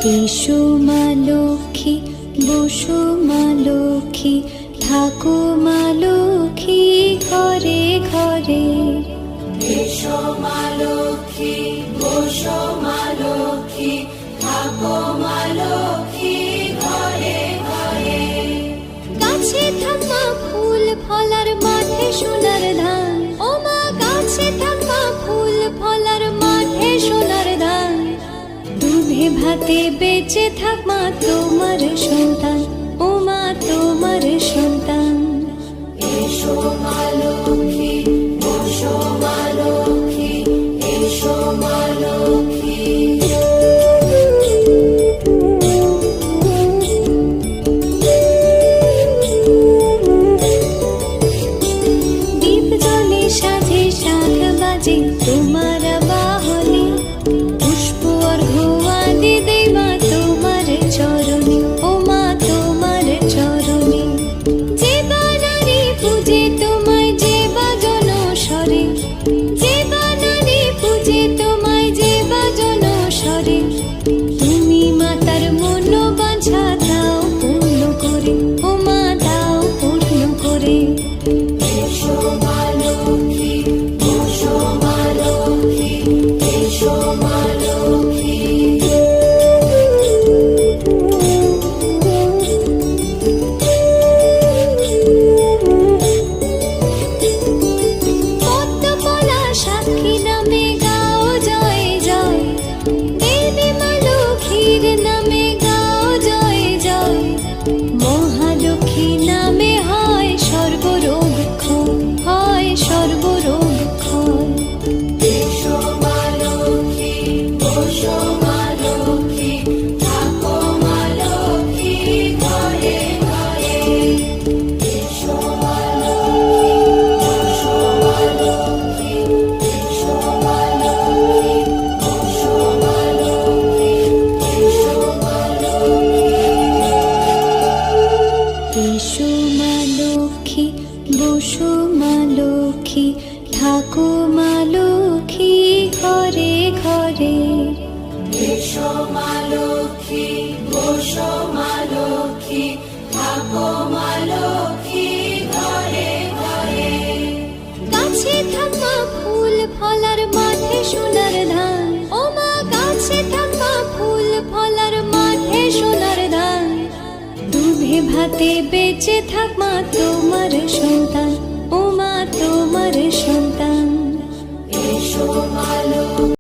এসো মা লক্ষ্মী, বসো মা লক্ষ্মী, থাকো মা লক্ষ্মী ঘরে ঘরে। এসো মা লক্ষ্মী, বসো মা লক্ষ্মী, থাকো মা লক্ষ্মী ঘরে ঘরে। গাছে থাকা ফুল ফলার মাঠে সোনার ধান, ও মা গাছে থাকা ফুল ফলার মাঠে সোনার ধান। দুধে ভাতে বেঁচে থাক মা তোমার সন্তান, ও মা তোমার সন্তান। এসো মা লক্ষ্মী, বসো মা লক্ষ্মী, এসো মা লক্ষ্মী। দীপ জ্বলে সাজে শাখ বাজে তোমার বাহনে, পুষ্প অর্ঘ্য আদি দেই মা তোমার চরণে, ও মা তোমার চরণে। যে বানারে পূজে তোমায় যে বাজন স্বরে, যে বানারে পূজে তোমায় যে বাজন স্বরে। তুমি মাতার মনোবাঞ্ছা দাও পূর্ণ করে, ও মা দাও পূর্ণ করে। এসো মা লক্ষ্মী, বসো মা লক্ষ্মী, এসো মা লক্ষ্মী। পদ্মপলা সাক্ষী নামে গাও জয় জয়, দেবী মা লক্ষ্মীর নামে গাও জয় জয়। মহালক্ষ্মী নামে হয় সর্বরোগ ক্ষয়, হয় সর্বরোগ ক্ষয়। এসো মা লক্ষ্মী, বসো মা লক্ষ্মী, থাকো মা লক্ষ্মী ঘরে ঘরে। এসো মা লক্ষ্মী, বসো মা লক্ষ্মী, এসো মা লক্ষ্মী, বসো মা লক্ষ্মী, এসো মা লক্ষ্মী। এসো মা লক্ষ্মী, বসো মা লক্ষ্মী, থাকো মা লক্ষ্মী ঘরে ঘরে। এসো মা লক্ষ্মী, বসো মা লক্ষ্মী, থাকো মা লক্ষ্মী ঘরে ঘরে। গাছে থাকা ফুল ফলার মাঠে সোনার ধান, ও মা গাছে থাকা ফুল ফলার মাঠে সোনার ধান। দুধে ভাতে বেঁচে থাক মা তোমার সন্তান, ও মা তোমার সন্তান। এসো মা লক্ষ্মী।